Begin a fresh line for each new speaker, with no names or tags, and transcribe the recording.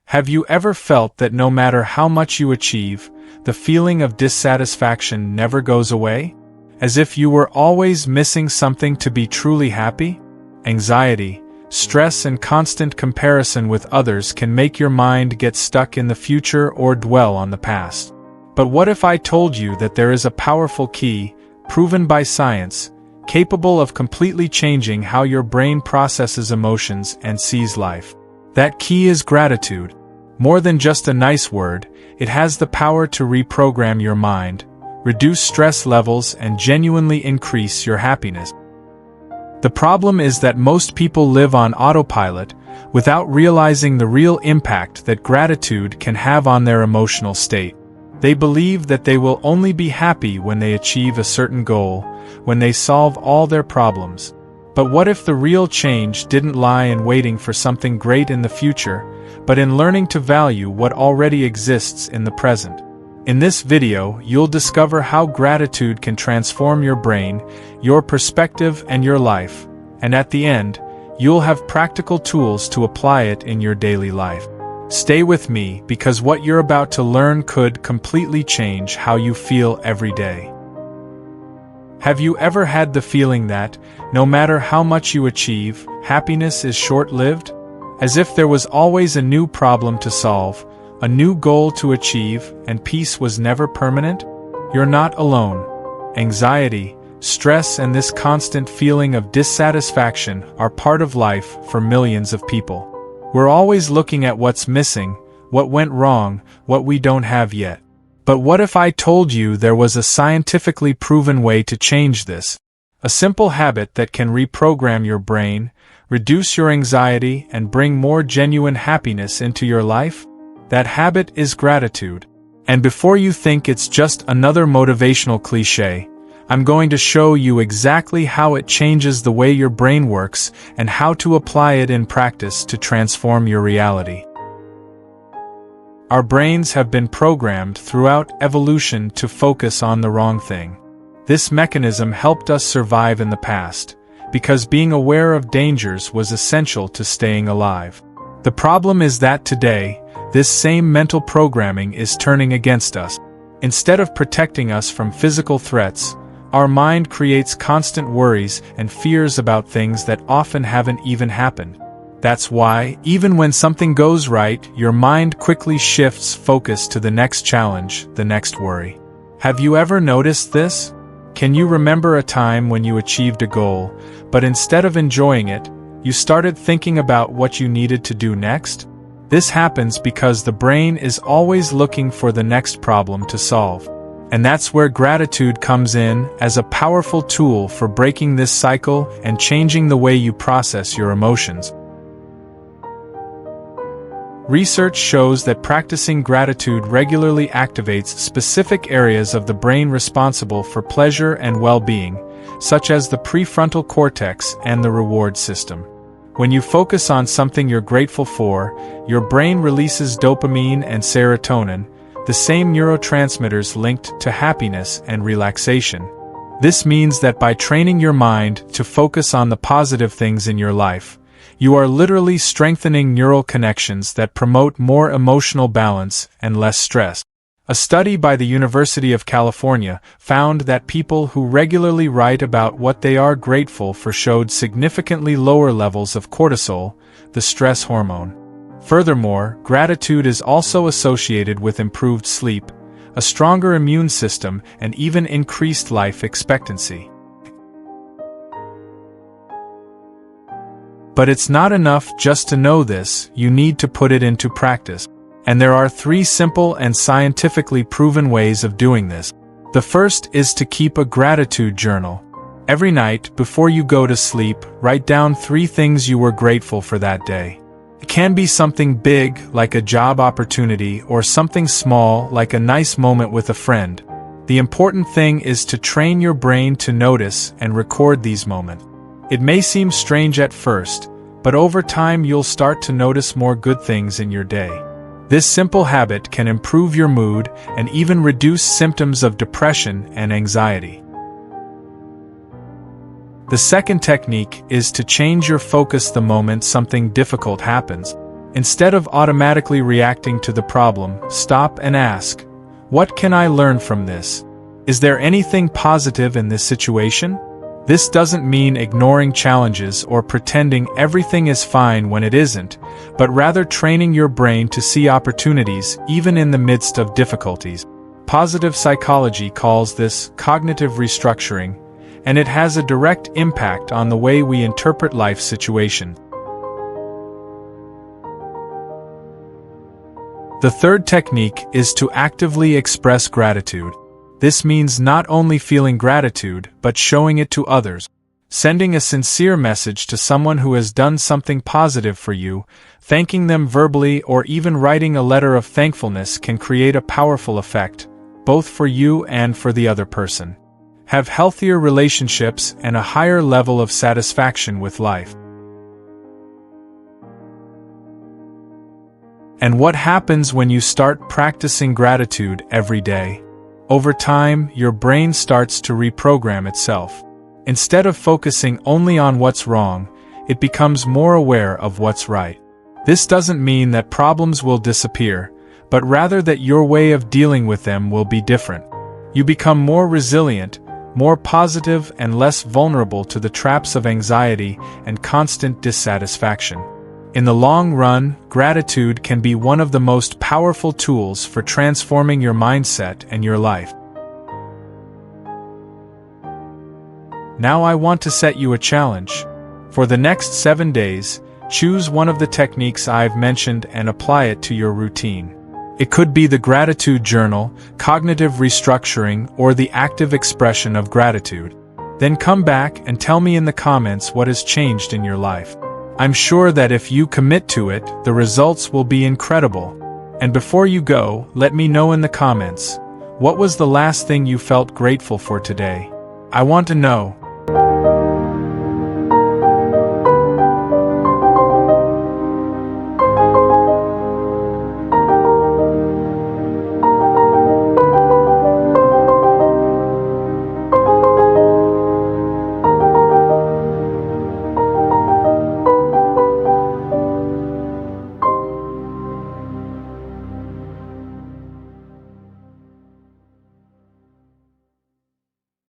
Have you ever felt that no matter how much you achieve, the feeling of dissatisfaction never goes away? As if you were always missing something to be truly happy? Anxiety, stress, and constant comparison with others can make your mind get stuck in the future or dwell on the past. But what if I told you that there is a powerful key, proven by science, capable of completely changing how your brain processes emotions and sees life? That key is gratitude. More than just a nice word, it has the power to reprogram your mind, reduce stress levels, and genuinely increase your happiness. The problem is that most people live on autopilot, without realizing the real impact that gratitude can have on their emotional state. They believe that they will only be happy when they achieve a certain goal, when they solve all their problems. But what if the real change didn't lie in waiting for something great in the future, but in learning to value what already exists in the present? In this video, you'll discover how gratitude can transform your brain, your perspective, and your life, and at the end, you'll have practical tools to apply it in your daily life. Stay with me, because what you're about to learn could completely change how you feel every day. Have you ever had the feeling that, no matter how much you achieve, happiness is short-lived? As if there was always a new problem to solve, a new goal to achieve, and peace was never permanent? You're not alone. Anxiety, stress, and this constant feeling of dissatisfaction are part of life for millions of people. We're always looking at what's missing, what went wrong, what we don't have yet. But what if I told you there was a scientifically proven way to change this? A simple habit that can reprogram your brain, reduce your anxiety, and bring more genuine happiness into your life? That habit is gratitude. And before you think it's just another motivational cliché, I'm going to show you exactly how it changes the way your brain works and how to apply it in practice to transform your reality. Our brains have been programmed throughout evolution to focus on the wrong thing. This mechanism helped us survive in the past, because being aware of dangers was essential to staying alive. The problem is that today, this same mental programming is turning against us. Instead of protecting us from physical threats, our mind creates constant worries and fears about things that often haven't even happened. That's why, even when something goes right, your mind quickly shifts focus to the next challenge, the next worry. Have you ever noticed this? Can you remember a time when you achieved a goal, but instead of enjoying it, you started thinking about what you needed to do next? This happens because the brain is always looking for the next problem to solve. And that's where gratitude comes in as a powerful tool for breaking this cycle and changing the way you process your emotions. Research shows that practicing gratitude regularly activates specific areas of the brain responsible for pleasure and well-being, such as the prefrontal cortex and the reward system. When you focus on something you're grateful for, your brain releases dopamine and serotonin, the same neurotransmitters linked to happiness and relaxation. This means that by training your mind to focus on the positive things in your life, you are literally strengthening neural connections that promote more emotional balance and less stress. A study by the University of California found that people who regularly write about what they are grateful for showed significantly lower levels of cortisol, the stress hormone. Furthermore, gratitude is also associated with improved sleep, a stronger immune system, and even increased life expectancy. But it's not enough just to know this, you need to put it into practice. And there are 3 simple and scientifically proven ways of doing this. The first is to keep a gratitude journal. Every night, before you go to sleep, write down 3 things you were grateful for that day. It can be something big, like a job opportunity, or something small, like a nice moment with a friend. The important thing is to train your brain to notice and record these moments. It may seem strange at first, but over time you'll start to notice more good things in your day. This simple habit can improve your mood and even reduce symptoms of depression and anxiety. The second technique is to change your focus the moment something difficult happens. Instead of automatically reacting to the problem, stop and ask, what can I learn from this? Is there anything positive in this situation? This doesn't mean ignoring challenges or pretending everything is fine when it isn't, but rather training your brain to see opportunities even in the midst of difficulties. Positive psychology calls this cognitive restructuring, and it has a direct impact on the way we interpret life situations. The third technique is to actively express gratitude. This means not only feeling gratitude, but showing it to others. Sending a sincere message to someone who has done something positive for you, thanking them verbally, or even writing a letter of thankfulness can create a powerful effect, both for you and for the other person. Have healthier relationships and a higher level of satisfaction with life. And what happens when you start practicing gratitude every day? Over time, your brain starts to reprogram itself. Instead of focusing only on what's wrong, it becomes more aware of what's right. This doesn't mean that problems will disappear, but rather that your way of dealing with them will be different. You become more resilient, more positive, and less vulnerable to the traps of anxiety and constant dissatisfaction. In the long run, gratitude can be one of the most powerful tools for transforming your mindset and your life. Now I want to set you a challenge. For the next 7 days, choose one of the techniques I've mentioned and apply it to your routine. It could be the gratitude journal, cognitive restructuring, or the active expression of gratitude. Then come back and tell me in the comments what has changed in your life. I'm sure that if you commit to it, the results will be incredible. And before you go, let me know in the comments, what was the last thing you felt grateful for today? I want to know.